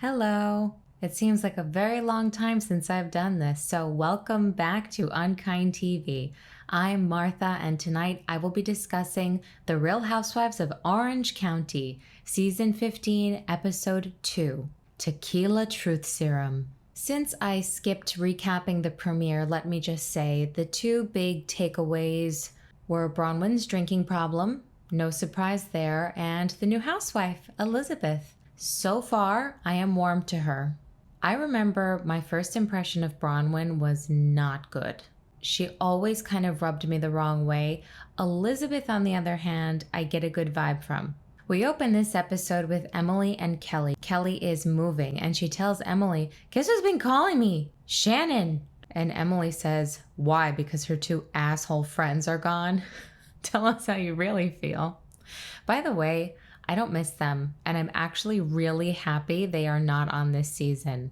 Hello. It seems like a very long time since I've done this, so welcome back to UnKind TV. I'm Martha, and tonight I will be discussing The Real Housewives of Orange County, Season 15, Episode 2, Tequila Truth Serum. Since I skipped recapping the premiere, let me just say the two big takeaways were Braunwyn's drinking problem, no surprise there, and the new housewife, Elizabeth. So far, I am warm to her. I remember my first impression of Braunwyn was not good. She always kind of rubbed me the wrong way. Elizabeth, on the other hand, I get a good vibe from. We open this episode with Emily and Kelly. Kelly is moving and she tells Emily, "Guess who's been calling me? Shannon." And Emily says, "Why? Because her two asshole friends are gone?" Tell us how you really feel. By the way, I don't miss them, and I'm actually really happy they are not on this season.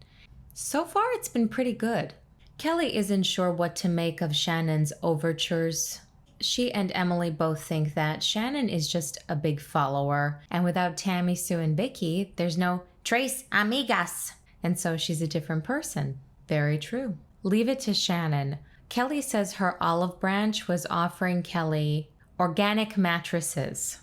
So far, it's been pretty good. Kelly isn't sure what to make of Shannon's overtures. She and Emily both think that Shannon is just a big follower, and without Tammy, Sue, and Vicky, there's no Tres Amigas, and so she's a different person. Very true. Leave it to Shannon. Kelly says her olive branch was offering Kelly organic mattresses.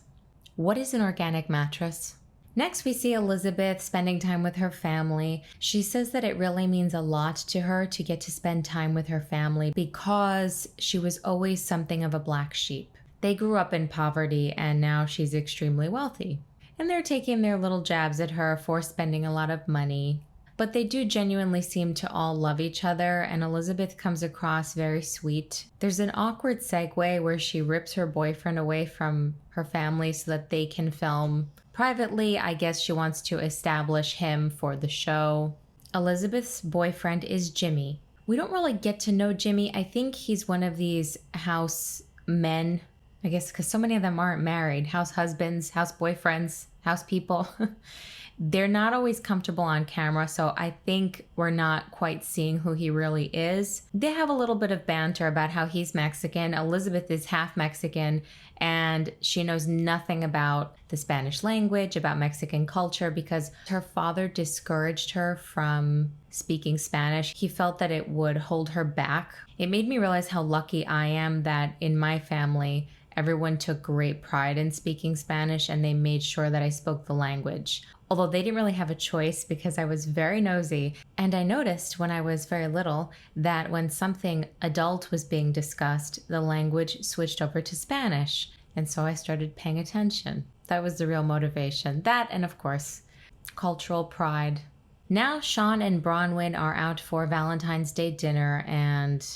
What is an organic mattress? Next, we see Elizabeth spending time with her family. She says that it really means a lot to her to get to spend time with her family because she was always something of a black sheep. They grew up in poverty and now she's extremely wealthy. And they're taking their little jabs at her for spending a lot of money. But they do genuinely seem to all love each other, and Elizabeth comes across very sweet. There's an awkward segue where she rips her boyfriend away from her family so that they can film privately. I guess she wants to establish him for the show. Elizabeth's boyfriend is Jimmy. We don't really get to know Jimmy. I think he's one of these house men, I guess because so many of them aren't married. House husbands, house boyfriends, house people. They're not always comfortable on camera, so I think we're not quite seeing who he really is. They have a little bit of banter about how he's Mexican. Elizabeth is half Mexican, and she knows nothing about the Spanish language, about Mexican culture, because her father discouraged her from speaking Spanish. He felt that it would hold her back. It made me realize how lucky I am that in my family, everyone took great pride in speaking Spanish, and they made sure that I spoke the language. Although they didn't really have a choice because I was very nosy. And I noticed when I was very little that when something adult was being discussed, the language switched over to Spanish. And so I started paying attention. That was the real motivation. That and, of course, cultural pride. Now Sean and Braunwyn are out for Valentine's Day dinner, and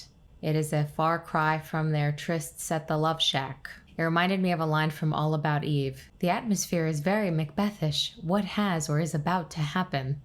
it is a far cry from their trysts at the Love Shack. It reminded me of a line from All About Eve. The atmosphere is very Macbethish. What has or is about to happen?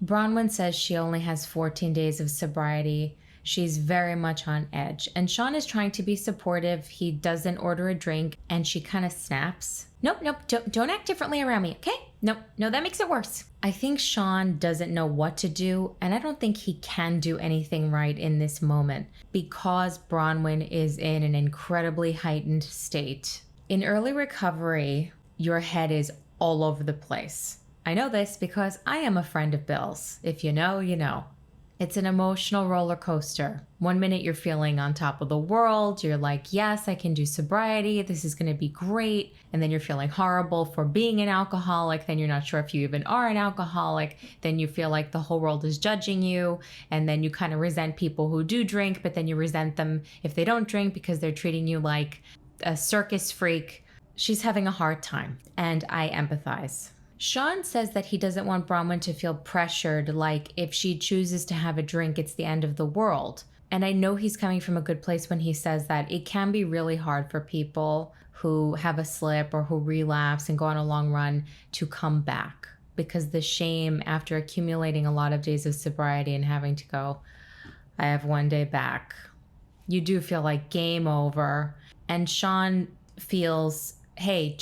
Braunwyn says she only has 14 days of sobriety. She's very much on edge. And Sean is trying to be supportive. He doesn't order a drink, and she kind of snaps. Nope, don't act differently around me, okay? No, that makes it worse. I think Sean doesn't know what to do, and I don't think he can do anything right in this moment because Braunwyn is in an incredibly heightened state. In early recovery, your head is all over the place. I know this because I am a friend of Bill's. If you know, you know. It's an emotional roller coaster. 1 minute you're feeling on top of the world. You're like, yes, I can do sobriety. This is going to be great. And then you're feeling horrible for being an alcoholic. Then you're not sure if you even are an alcoholic. Then you feel like the whole world is judging you. And then you kind of resent people who do drink, but then you resent them if they don't drink because they're treating you like a circus freak. She's having a hard time, and I empathize. Sean says that he doesn't want Braunwyn to feel pressured, like if she chooses to have a drink, it's the end of the world. And I know he's coming from a good place when he says that. It can be really hard for people who have a slip or who relapse and go on a long run to come back, because the shame after accumulating a lot of days of sobriety and having to go, I have 1 day back. You do feel like game over. And Sean feels, hey,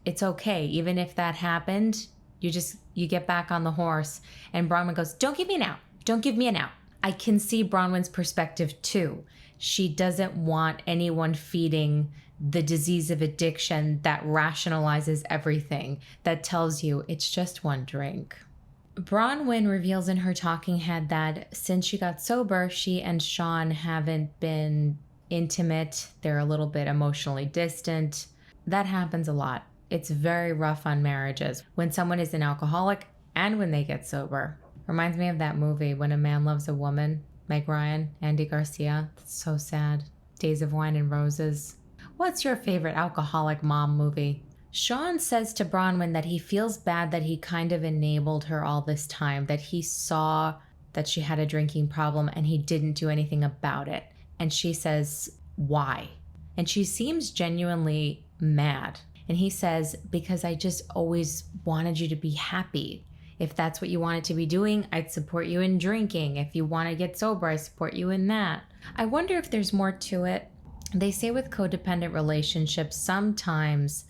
it's okay. Even if that happened, you get back on the horse. And Braunwyn goes, don't give me an out. Don't give me an out. I can see Braunwyn's perspective too. She doesn't want anyone feeding the disease of addiction that rationalizes everything, that tells you it's just one drink. Braunwyn reveals in her talking head that since she got sober, she and Sean haven't been intimate. They're a little bit emotionally distant. That happens a lot. It's very rough on marriages when someone is an alcoholic and when they get sober. Reminds me of that movie, When a Man Loves a Woman, Meg Ryan, Andy Garcia. That's so sad. Days of Wine and Roses. What's your favorite alcoholic mom movie? Sean says to Braunwyn that he feels bad that he kind of enabled her all this time, that he saw that she had a drinking problem and he didn't do anything about it. And she says, why? And she seems genuinely mad. And he says, because I just always wanted you to be happy. If that's what you wanted to be doing, I'd support you in drinking. If you want to get sober, I support you in that. I wonder if there's more to it. They say with codependent relationships, sometimes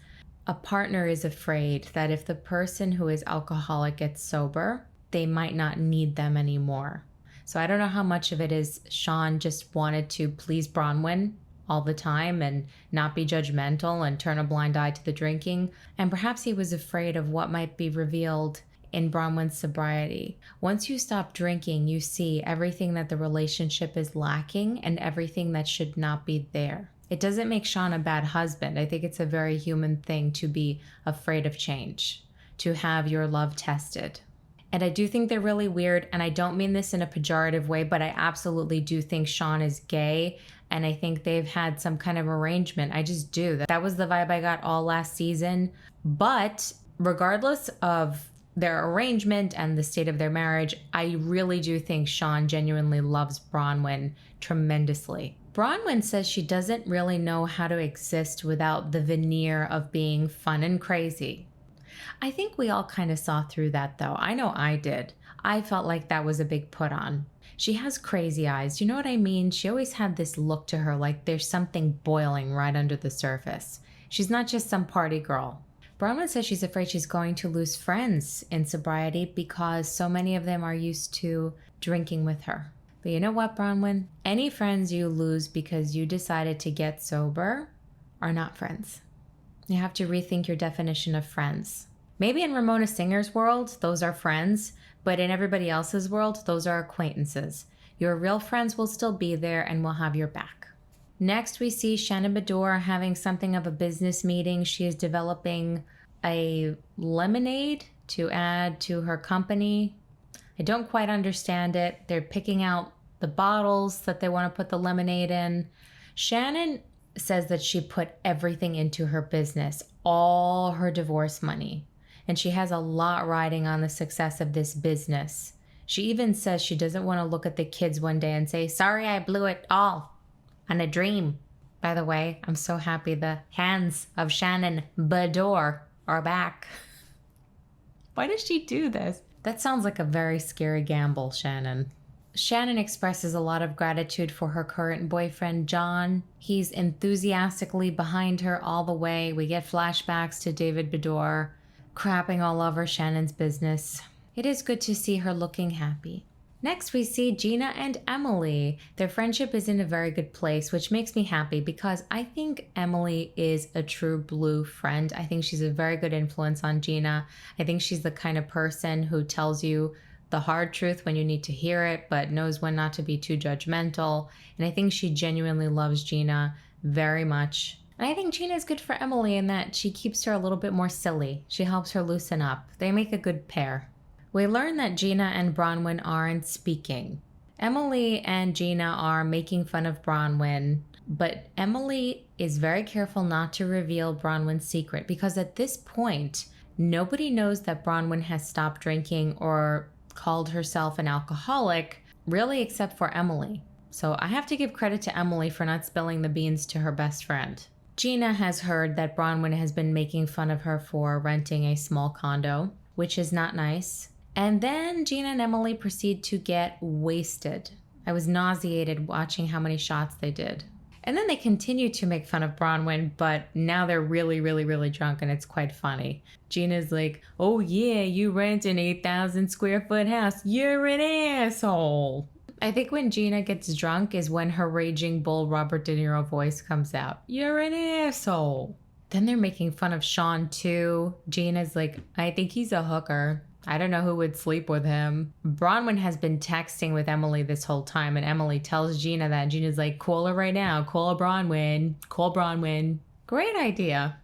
a partner is afraid that if the person who is alcoholic gets sober, they might not need them anymore. So I don't know how much of it is Sean just wanted to please Braunwyn all the time and not be judgmental and turn a blind eye to the drinking. And perhaps he was afraid of what might be revealed in Braunwyn's sobriety. Once you stop drinking, you see everything that the relationship is lacking and everything that should not be there. It doesn't make Sean a bad husband. I think it's a very human thing to be afraid of change, to have your love tested. And I do think they're really weird, and I don't mean this in a pejorative way, but I absolutely do think Sean is gay, and I think they've had some kind of arrangement. I just do. That was the vibe I got all last season. But regardless of their arrangement and the state of their marriage, I really do think Sean genuinely loves Braunwyn tremendously. Braunwyn says she doesn't really know how to exist without the veneer of being fun and crazy. I think we all kind of saw through that though. I know I did. I felt like that was a big put on. She has crazy eyes. You know what I mean? She always had this look to her like there's something boiling right under the surface. She's not just some party girl. Braunwyn says she's afraid she's going to lose friends in sobriety because so many of them are used to drinking with her. But you know what, Braunwyn? Any friends you lose because you decided to get sober are not friends. You have to rethink your definition of friends. Maybe in Ramona Singer's world, those are friends, but in everybody else's world, those are acquaintances. Your real friends will still be there and will have your back. Next, we see Shannon Bedore having something of a business meeting. She is developing a lemonade to add to her company. I don't quite understand it. They're picking out the bottles that they want to put the lemonade in. Shannon says that she put everything into her business, all her divorce money, and she has a lot riding on the success of this business. She even says she doesn't want to look at the kids one day and say, sorry, I blew it all on a dream. By the way, I'm so happy the hands of Shannon Bedore are back. Why does she do this? That sounds like a very scary gamble, Shannon. Shannon expresses a lot of gratitude for her current boyfriend, John. He's enthusiastically behind her all the way. We get flashbacks to David Bedore crapping all over Shannon's business. It is good to see her looking happy. Next, we see Gina and Emily. Their friendship is in a very good place, which makes me happy because I think Emily is a true blue friend. I think she's a very good influence on Gina. I think she's the kind of person who tells you the hard truth when you need to hear it, but knows when not to be too judgmental. And I think she genuinely loves Gina very much. And I think Gina is good for Emily in that she keeps her a little bit more silly. She helps her loosen up. They make a good pair. We learn that Gina and Braunwyn aren't speaking. Emily and Gina are making fun of Braunwyn, but Emily is very careful not to reveal Braunwyn's secret because at this point, nobody knows that Braunwyn has stopped drinking or called herself an alcoholic, really except for Emily. So I have to give credit to Emily for not spilling the beans to her best friend. Gina has heard that Braunwyn has been making fun of her for renting a small condo, which is not nice. And then Gina and Emily proceed to get wasted. I was nauseated watching how many shots they did. And then they continue to make fun of Braunwyn, but now they're really, really, really drunk and it's quite funny. Gina's like, oh yeah, you rent an 8,000 square foot house. You're an asshole. I think when Gina gets drunk is when her raging bull Robert De Niro voice comes out. You're an asshole. Then they're making fun of Sean too. Gina's like, I think he's a hooker. I don't know who would sleep with him. Braunwyn has been texting with Emily this whole time, and Emily tells Gina that. Gina's like, call her right now. Call Braunwyn. Call Braunwyn. Great idea.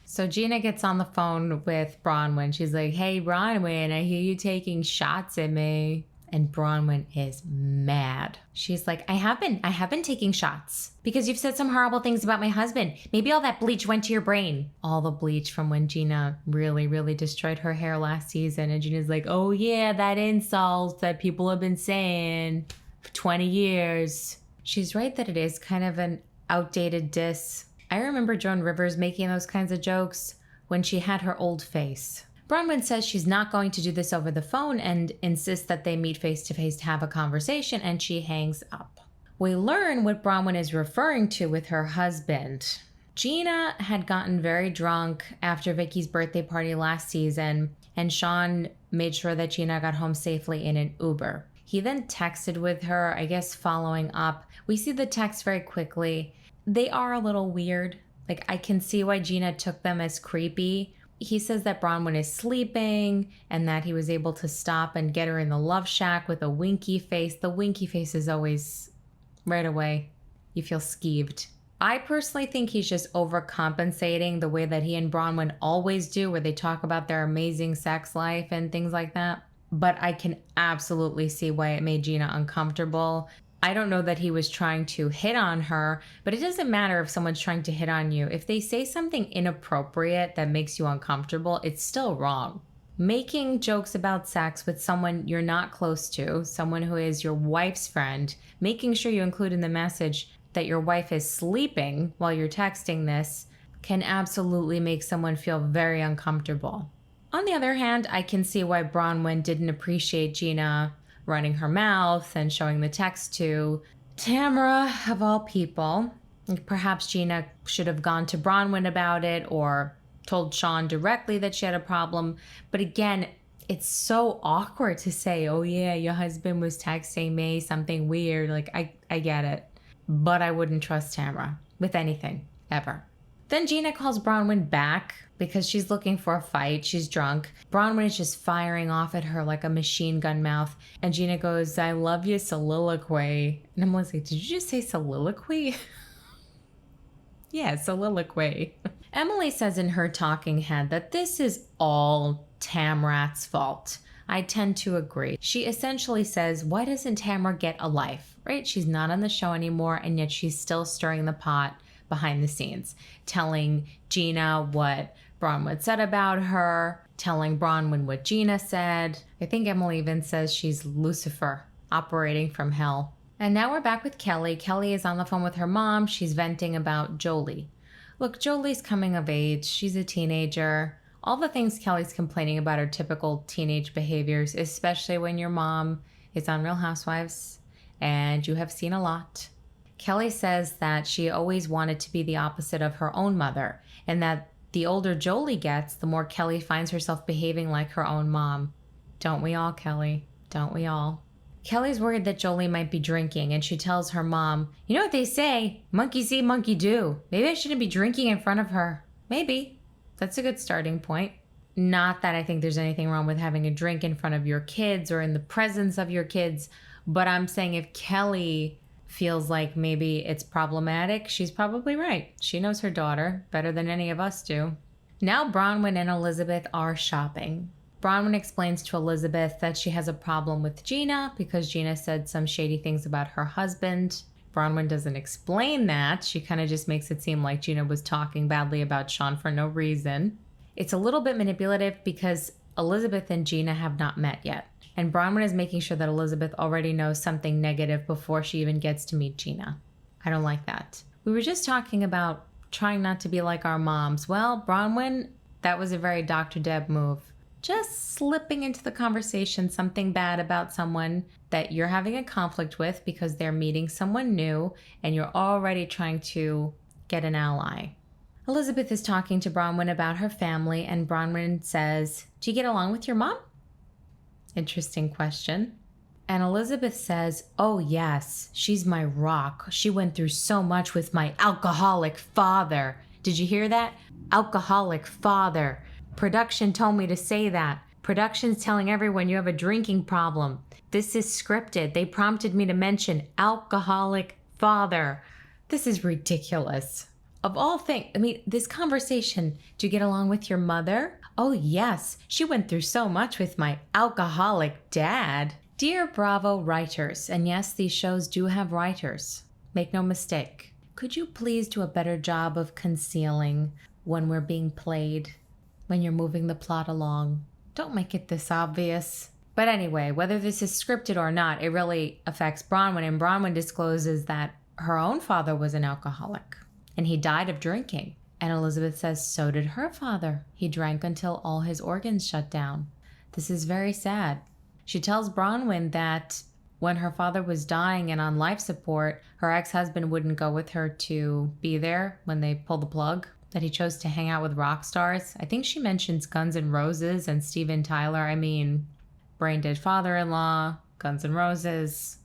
So Gina gets on the phone with Braunwyn. She's like, hey, Braunwyn, I hear you taking shots at me. And Braunwyn is mad. She's like, I have been taking shots because you've said some horrible things about my husband. Maybe all that bleach went to your brain. All the bleach from when Gina really, really destroyed her hair last season. And Gina's like, oh yeah, that insult that people have been saying for 20 years. She's right that it is kind of an outdated diss. I remember Joan Rivers making those kinds of jokes when she had her old face. Braunwyn says she's not going to do this over the phone and insists that they meet face-to-face to have a conversation, and she hangs up. We learn what Braunwyn is referring to with her husband. Gina had gotten very drunk after Vicky's birthday party last season, and Sean made sure that Gina got home safely in an Uber. He then texted with her, I guess following up. We see the text very quickly. They are a little weird. Like, I can see why Gina took them as creepy. He says that Braunwyn is sleeping and that he was able to stop and get her in the love shack with a winky face. The winky face is always right away. You feel skeeved. I personally think he's just overcompensating the way that he and Braunwyn always do, where they talk about their amazing sex life and things like that. But I can absolutely see why it made Gina uncomfortable. I don't know that he was trying to hit on her, but it doesn't matter if someone's trying to hit on you. If they say something inappropriate that makes you uncomfortable, it's still wrong. Making jokes about sex with someone you're not close to, someone who is your wife's friend, making sure you include in the message that your wife is sleeping while you're texting this can absolutely make someone feel very uncomfortable. On the other hand, I can see why Braunwyn didn't appreciate Gina running her mouth and showing the text to Tamara, of all people. Perhaps Gina should have gone to Braunwyn about it or told Sean directly that she had a problem. But again, it's so awkward to say, oh yeah, your husband was texting me something weird. Like, I get it. But I wouldn't trust Tamara with anything, ever. Then Gina calls Braunwyn back because she's looking for a fight. She's drunk. Braunwyn is just firing off at her like a machine gun mouth. And Gina goes, I love you, soliloquy. And I'm like, did you just say soliloquy? Yeah, soliloquy. Emily says in her talking head that this is all Tamrat's fault. I tend to agree. She essentially says, why doesn't Tamara get a life, right? She's not on the show anymore, and yet she's still stirring the pot behind the scenes, telling Gina what Braunwyn said about her, telling Braunwyn what Gina said. I think Emily even says she's Lucifer, operating from hell. And now we're back with Kelly. Kelly is on the phone with her mom. She's venting about Jolie. Look, Jolie's coming of age. She's a teenager. All the things Kelly's complaining about are typical teenage behaviors, especially when your mom is on Real Housewives and you have seen a lot. Kelly says that she always wanted to be the opposite of her own mother, and that the older Jolie gets, the more Kelly finds herself behaving like her own mom. Don't we all, Kelly? Don't we all? Kelly's worried that Jolie might be drinking, and she tells her mom, you know what they say, monkey see, monkey do. Maybe I shouldn't be drinking in front of her. Maybe. That's a good starting point. Not that I think there's anything wrong with having a drink in front of your kids or in the presence of your kids, but I'm saying if Kelly feels like maybe it's problematic, she's probably right. She knows her daughter better than any of us do. Now Braunwyn and Elizabeth are shopping. Braunwyn explains to Elizabeth that she has a problem with Gina because Gina said some shady things about her husband. Braunwyn doesn't explain that. She kind of just makes it seem like Gina was talking badly about Sean for no reason. It's a little bit manipulative because Elizabeth and Gina have not met yet. And Braunwyn is making sure that Elizabeth already knows something negative before she even gets to meet Gina. I don't like that. We were just talking about trying not to be like our moms. Well, Braunwyn, that was a very Dr. Deb move. Just slipping into the conversation something bad about someone that you're having a conflict with because they're meeting someone new and you're already trying to get an ally. Elizabeth is talking to Braunwyn about her family, and Braunwyn says, do you get along with your mom? Interesting question. And Elizabeth says, oh yes, she's my rock. She went through so much with my alcoholic father. Did you hear that? Alcoholic father. Production told me to say that. Production's telling everyone you have a drinking problem. This is scripted. They prompted me to mention alcoholic father. This is ridiculous. Of all things, I mean, this conversation, do you get along with your mother? Oh yes, she went through so much with my alcoholic dad. Dear Bravo writers, and yes, these shows do have writers. Make no mistake. Could you please do a better job of concealing when we're being played, when you're moving the plot along? Don't make it this obvious. But anyway, whether this is scripted or not, it really affects Braunwyn, and Braunwyn discloses that her own father was an alcoholic, and he died of drinking. And Elizabeth says so did her father. He drank until all his organs shut down. This is very sad. She tells Braunwyn that when her father was dying and on life support, her ex-husband wouldn't go with her to be there when they pulled the plug, that he chose to hang out with rock stars. I think she mentions Guns N' Roses and Steven Tyler. I mean, brain dead father-in-law, Guns N' Roses.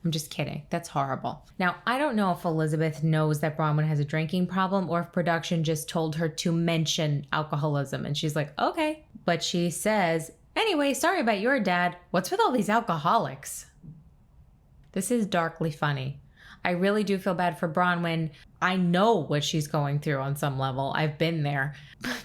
I'm just kidding. That's horrible. Now, I don't know if Elizabeth knows that Braunwyn has a drinking problem or if production just told her to mention alcoholism. And she's like, okay. But she says, anyway, sorry about your dad. What's with all these alcoholics? This is darkly funny. I really do feel bad for Braunwyn. I know what she's going through on some level. I've been there.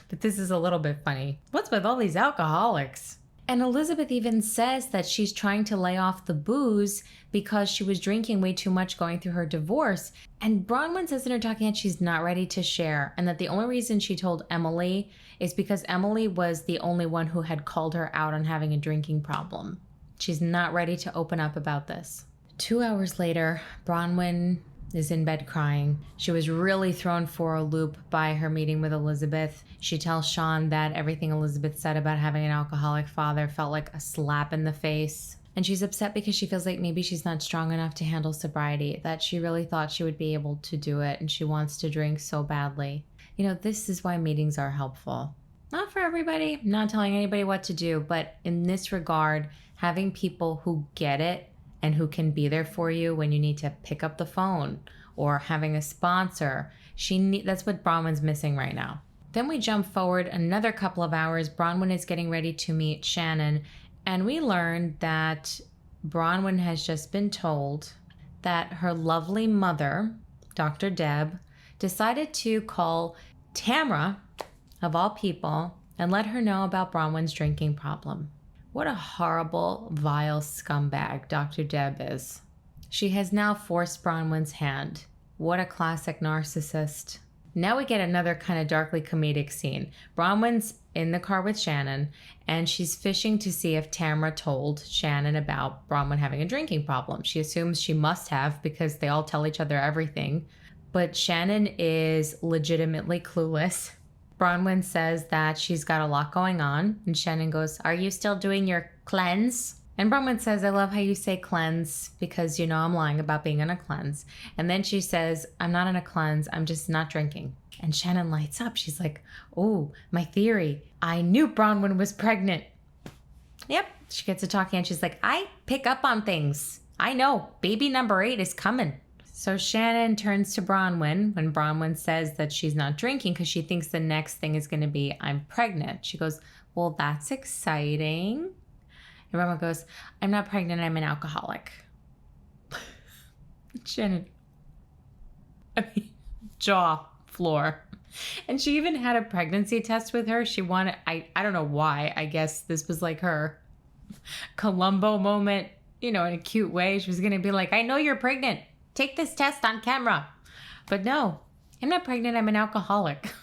But this is a little bit funny. What's with all these alcoholics? And Elizabeth even says that she's trying to lay off the booze because she was drinking way too much going through her divorce. And Braunwyn says in her talking head she's not ready to share, and that the only reason she told Emily is because Emily was the only one who had called her out on having a drinking problem. She's not ready to open up about this. 2 hours later, Braunwyn is in bed crying. She was really thrown for a loop by her meeting with Elizabeth. She tells Sean that everything Elizabeth said about having an alcoholic father felt like a slap in the face. And she's upset because she feels like maybe she's not strong enough to handle sobriety, that she really thought she would be able to do it, and she wants to drink so badly. You know, this is why meetings are helpful. Not for everybody, not telling anybody what to do, but in this regard, having people who get it and who can be there for you when you need to pick up the phone, or having a sponsor. That's what Braunwyn's missing right now. Then we jump forward another couple of hours. Braunwyn is getting ready to meet Shannon, and we learn that Braunwyn has just been told that her lovely mother, Dr. Deb, decided to call Tamra, of all people, and let her know about Braunwyn's drinking problem. What a horrible, vile scumbag Dr. Deb is. She has now forced Braunwyn's hand. What a classic narcissist. Now we get another kind of darkly comedic scene. Braunwyn's in the car with Shannon, and she's fishing to see if Tamra told Shannon about Braunwyn having a drinking problem. She assumes she must have because they all tell each other everything. But Shannon is legitimately clueless. Braunwyn says that she's got a lot going on, and Shannon goes, "Are you still doing your cleanse?" And Braunwyn says, "I love how you say cleanse because you know I'm lying about being on a cleanse." And then she says, "I'm not on a cleanse, I'm just not drinking." And Shannon lights up. She's like, "Oh, my theory. I knew Braunwyn was pregnant." Yep, she gets to talking and she's like, "I pick up on things. I know, baby number 8 is coming." So Shannon turns to Braunwyn when Braunwyn says that she's not drinking because she thinks the next thing is going to be, "I'm pregnant." She goes, "Well, that's exciting." And Braunwyn goes, "I'm not pregnant, I'm an alcoholic." Shannon, jaw floor. And she even had a pregnancy test with her. She wanted, I don't know why. I guess this was like her Columbo moment, in a cute way. She was going to be like, "I know you're pregnant. Take this test on camera." But no, I'm not pregnant. I'm an alcoholic.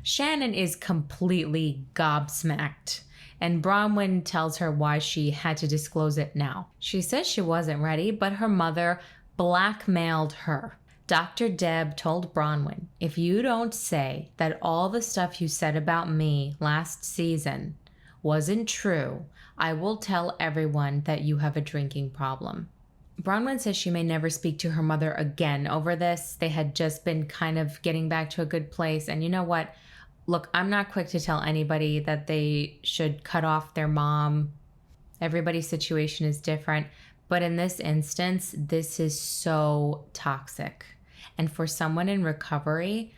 Shannon is completely gobsmacked, and Braunwyn tells her why she had to disclose it now. She says she wasn't ready, but her mother blackmailed her. Dr. Deb told Braunwyn, "If you don't say that all the stuff you said about me last season wasn't true, I will tell everyone that you have a drinking problem." Braunwyn says she may never speak to her mother again over this. They had just been kind of getting back to a good place. And you know what? Look, I'm not quick to tell anybody that they should cut off their mom. Everybody's situation is different. But in this instance, this is so toxic. And for someone in recovery,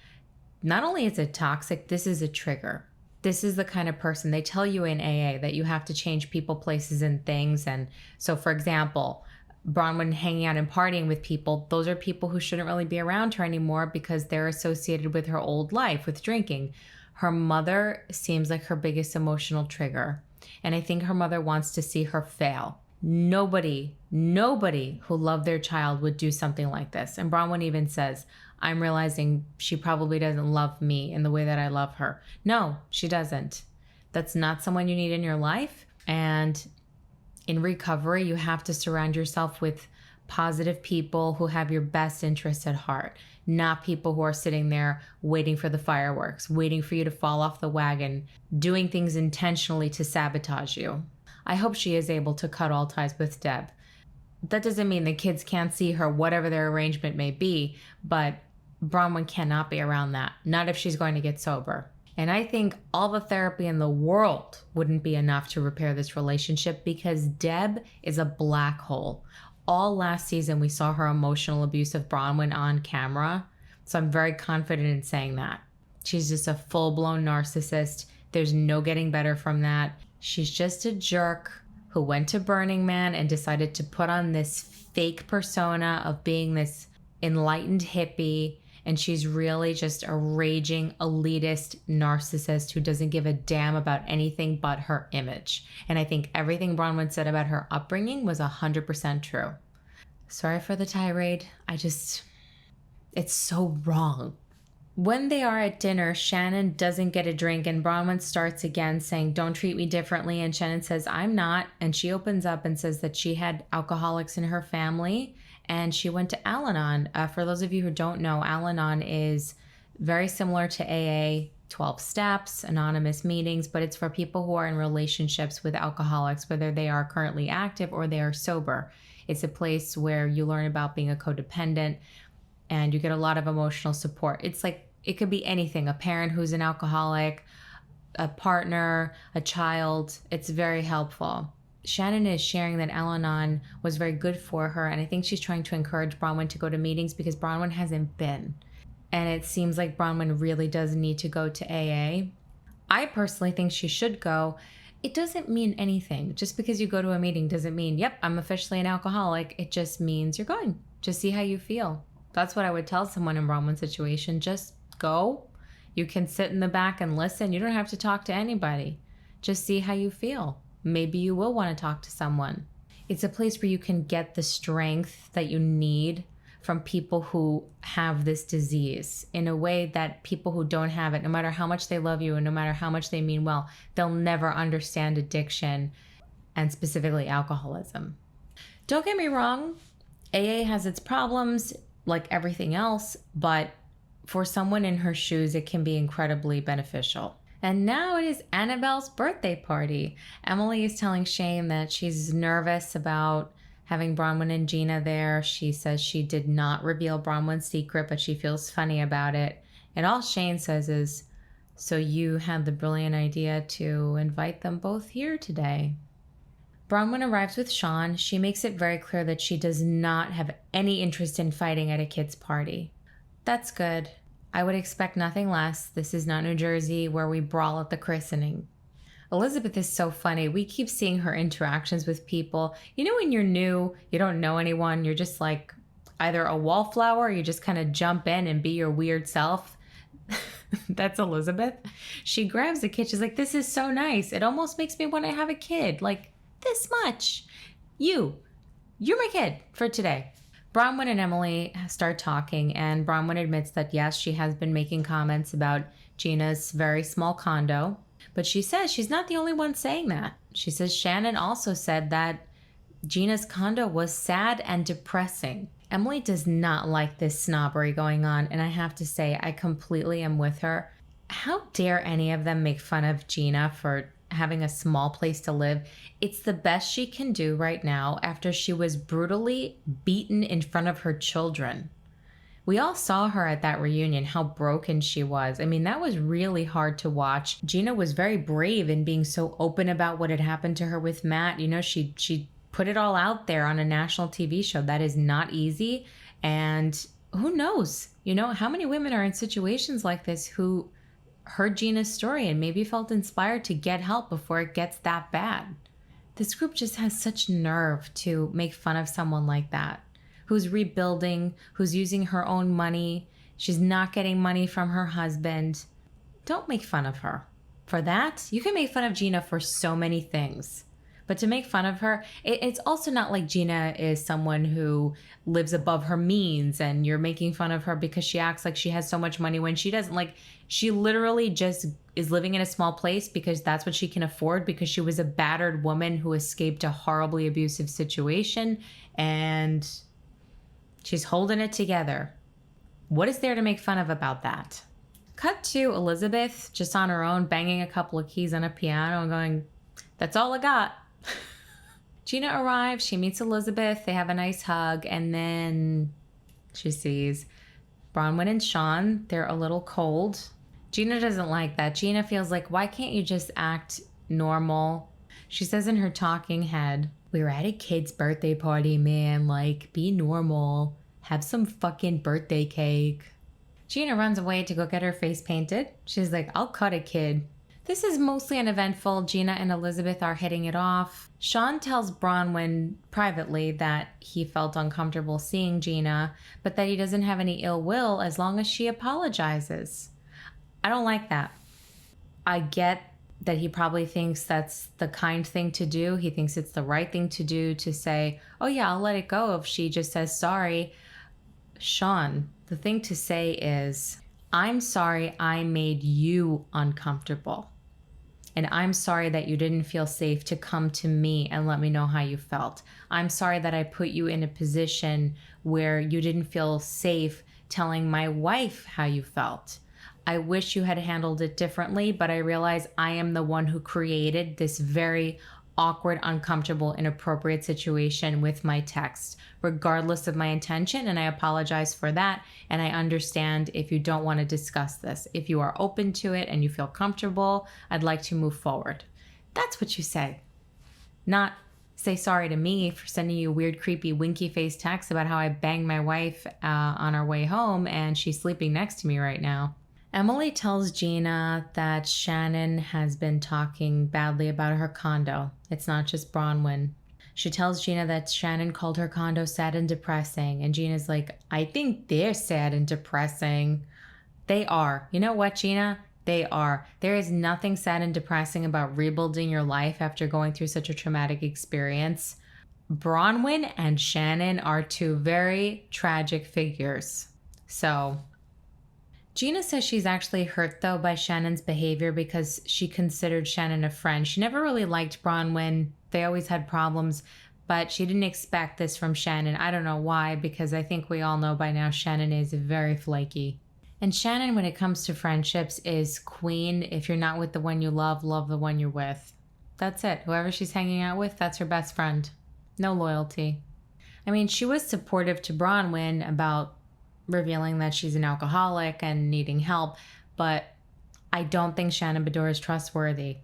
not only is it toxic, this is a trigger. This is the kind of person, they tell you in AA that you have to change people, places, and things. And so, for example, Braunwyn hanging out and partying with people, those are people who shouldn't really be around her anymore because they're associated with her old life, with drinking. Her mother seems like her biggest emotional trigger. And I think her mother wants to see her fail. Nobody who loved their child would do something like this. And Braunwyn even says, I'm realizing she probably doesn't love me in the way that I love her. No, she doesn't. That's not someone you need in your life. And in recovery, you have to surround yourself with positive people who have your best interests at heart, not people who are sitting there waiting for the fireworks, waiting for you to fall off the wagon, doing things intentionally to sabotage you. I hope she is able to cut all ties with Deb. That doesn't mean the kids can't see her, whatever their arrangement may be, but Braunwyn cannot be around that, not if she's going to get sober. And I think all the therapy in the world wouldn't be enough to repair this relationship because Deb is a black hole. All last season, we saw her emotional abuse of Braunwyn on camera. So I'm very confident in saying that. She's just a full-blown narcissist. There's no getting better from that. She's just a jerk who went to Burning Man and decided to put on this fake persona of being this enlightened hippie. And she's really just a raging elitist narcissist who doesn't give a damn about anything but her image. And I think everything Braunwyn said about her upbringing was 100% true. Sorry for the tirade. It's so wrong. When they are at dinner, Shannon doesn't get a drink and Braunwyn starts again saying, don't treat me differently. And Shannon says, I'm not. And she opens up and says that she had alcoholics in her family and she went to Al-Anon. For those of you who don't know, Al-Anon is very similar to AA, 12 steps, anonymous meetings, but it's for people who are in relationships with alcoholics, whether they are currently active or they are sober. It's a place where you learn about being a codependent and you get a lot of emotional support. It's like, it could be anything, a parent who's an alcoholic, a partner, a child. It's very helpful. Shannon is sharing that Al-Anon was very good for her, and I think she's trying to encourage Braunwyn to go to meetings because Braunwyn hasn't been. And it seems like Braunwyn really does need to go to AA. I personally think she should go. It doesn't mean anything. Just because you go to a meeting doesn't mean, yep, I'm officially an alcoholic. It just means you're going. Just see how you feel. That's what I would tell someone in Braunwyn's situation. Just go. You can sit in the back and listen. You don't have to talk to anybody. Just see how you feel. Maybe you will want to talk to someone. It's a place where you can get the strength that you need from people who have this disease in a way that people who don't have it, no matter how much they love you and no matter how much they mean well, they'll never understand addiction and specifically alcoholism. Don't get me wrong, AA has its problems like everything else, but for someone in her shoes, it can be incredibly beneficial. And now it is Annabelle's birthday party. Emily is telling Shane that she's nervous about having Braunwyn and Gina there. She says she did not reveal Braunwyn's secret, but she feels funny about it. And all Shane says is, so you had the brilliant idea to invite them both here today. Braunwyn arrives with Sean. She makes it very clear that she does not have any interest in fighting at a kid's party. That's good. I would expect nothing less. This is not New Jersey where we brawl at the christening. Elizabeth is so funny. We keep seeing her interactions with people. You know, when you're new, you don't know anyone, you're just like either a wallflower or you just kind of jump in and be your weird self. That's Elizabeth. She grabs the kid. She's like, this is so nice. It almost makes me want to have a kid. Like this much. You're my kid for today. Braunwyn and Emily start talking, and Braunwyn admits that yes, she has been making comments about Gina's very small condo, but she says she's not the only one saying that. She says Shannon also said that Gina's condo was sad and depressing. Emily does not like this snobbery going on, and I have to say, I completely am with her. How dare any of them make fun of Gina for having a small place to live? It's the best she can do right now after she was brutally beaten in front of her children. We all saw her at that reunion, how broken she was. I mean, that was really hard to watch. Gina was very brave in being so open about what had happened to her with Matt. You know, she put it all out there on a national TV show. That is not easy. And who knows, you know, how many women are in situations like this who heard Gina's story and maybe felt inspired to get help before it gets that bad. This group just has such nerve to make fun of someone like that, who's rebuilding, who's using her own money. She's not getting money from her husband. Don't make fun of her. For that, you can make fun of Gina for so many things. But to make fun of her, it's also not like Gina is someone who lives above her means and you're making fun of her because she acts like she has so much money when she doesn't. Like, she literally just is living in a small place because that's what she can afford, because she was a battered woman who escaped a horribly abusive situation and she's holding it together. What is there to make fun of about that? Cut to Elizabeth just on her own, banging a couple of keys on a piano and going, "That's all I got." Gina arrives, she meets Elizabeth, they have a nice hug, and then she sees Braunwyn and Sean. They're a little cold. Gina doesn't like that. Gina feels like, why can't you just act normal? She says in her talking head, "We were at a kid's birthday party, man. Like, be normal. Have some fucking birthday cake." Gina runs away to go get her face painted. She's like, "I'll cut a kid." This is mostly uneventful. Gina and Elizabeth are hitting it off. Sean tells Braunwyn privately that he felt uncomfortable seeing Gina, but that he doesn't have any ill will as long as she apologizes. I don't like that. I get that he probably thinks that's the kind thing to do. He thinks it's the right thing to do to say, "Oh yeah, I'll let it go if she just says sorry." Sean, the thing to say is, "I'm sorry I made you uncomfortable. And I'm sorry that you didn't feel safe to come to me and let me know how you felt. I'm sorry that I put you in a position where you didn't feel safe telling my wife how you felt. I wish you had handled it differently, but I realize I am the one who created this very awkward, uncomfortable, inappropriate situation with my text, regardless of my intention, and I apologize for that, and I understand if you don't want to discuss this. If you are open to it and you feel comfortable, I'd like to move forward." That's what you say. Not say sorry to me for sending you weird, creepy, winky face texts about how I banged my wife on our way home and she's sleeping next to me right now. Emily tells Gina that Shannon has been talking badly about her condo. It's not just Braunwyn. She tells Gina that Shannon called her condo sad and depressing, and Gina's like, "I think they're sad and depressing." They are. You know what, Gina? They are. There is nothing sad and depressing about rebuilding your life after going through such a traumatic experience. Braunwyn and Shannon are two very tragic figures. So Gina says she's actually hurt, though, by Shannon's behavior because she considered Shannon a friend. She never really liked Braunwyn. They always had problems, but she didn't expect this from Shannon. I don't know why, because I think we all know by now Shannon is very flaky. And Shannon, when it comes to friendships, is queen. If you're not with the one you love, love the one you're with. That's it. Whoever she's hanging out with, that's her best friend. No loyalty. I mean, she was supportive to Braunwyn about revealing that she's an alcoholic and needing help, but I don't think Shannon Beador is trustworthy.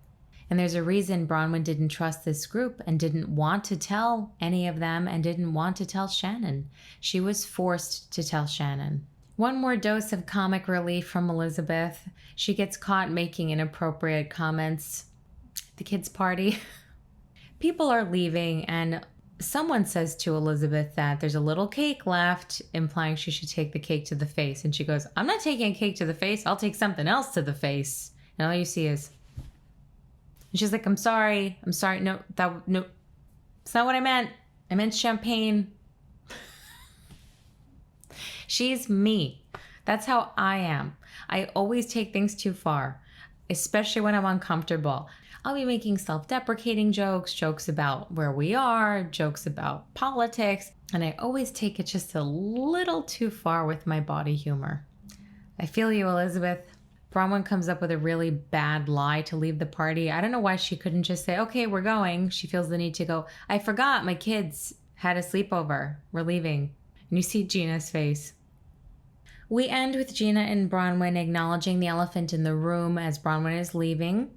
And there's a reason Braunwyn didn't trust this group and didn't want to tell any of them and didn't want to tell Shannon. She was forced to tell Shannon. One more dose of comic relief from Elizabeth. She gets caught making inappropriate comments at the kids' party. People are leaving and someone says to Elizabeth that there's a little cake left, implying she should take the cake to the face. And she goes, "I'm not taking a cake to the face. I'll take something else to the face." And all you see is, and she's like, I'm sorry. No, it's not what I meant. I meant champagne. She's me. That's how I am. I always take things too far, especially when I'm uncomfortable. I'll be making self-deprecating jokes about where we are, jokes about politics, and I always take it just a little too far with my body humor. I feel you, Elizabeth. Braunwyn comes up with a really bad lie to leave the party. I don't know why she couldn't just say, "Okay, we're going." She feels the need to go, "I forgot my kids had a sleepover. We're leaving." And you see Gina's face. We end with Gina and Braunwyn acknowledging the elephant in the room as Braunwyn is leaving.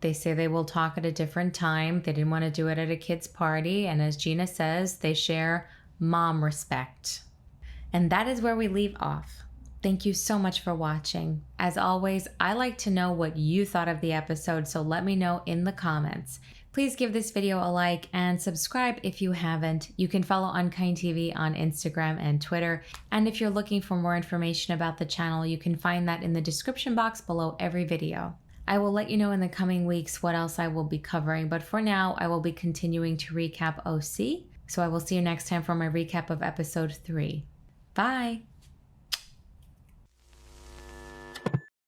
They say they will talk at a different time. They didn't want to do it at a kid's party. And as Gina says, they share mom respect. And that is where we leave off. Thank you so much for watching. As always, I like to know what you thought of the episode, so let me know in the comments. Please give this video a like and subscribe if you haven't. You can follow UnKind TV on Instagram and Twitter. And if you're looking for more information about the channel, you can find that in the description box below every video. I will let you know in the coming weeks what else I will be covering, but for now, I will be continuing to recap OC. So I will see you next time for my recap of episode 3. Bye!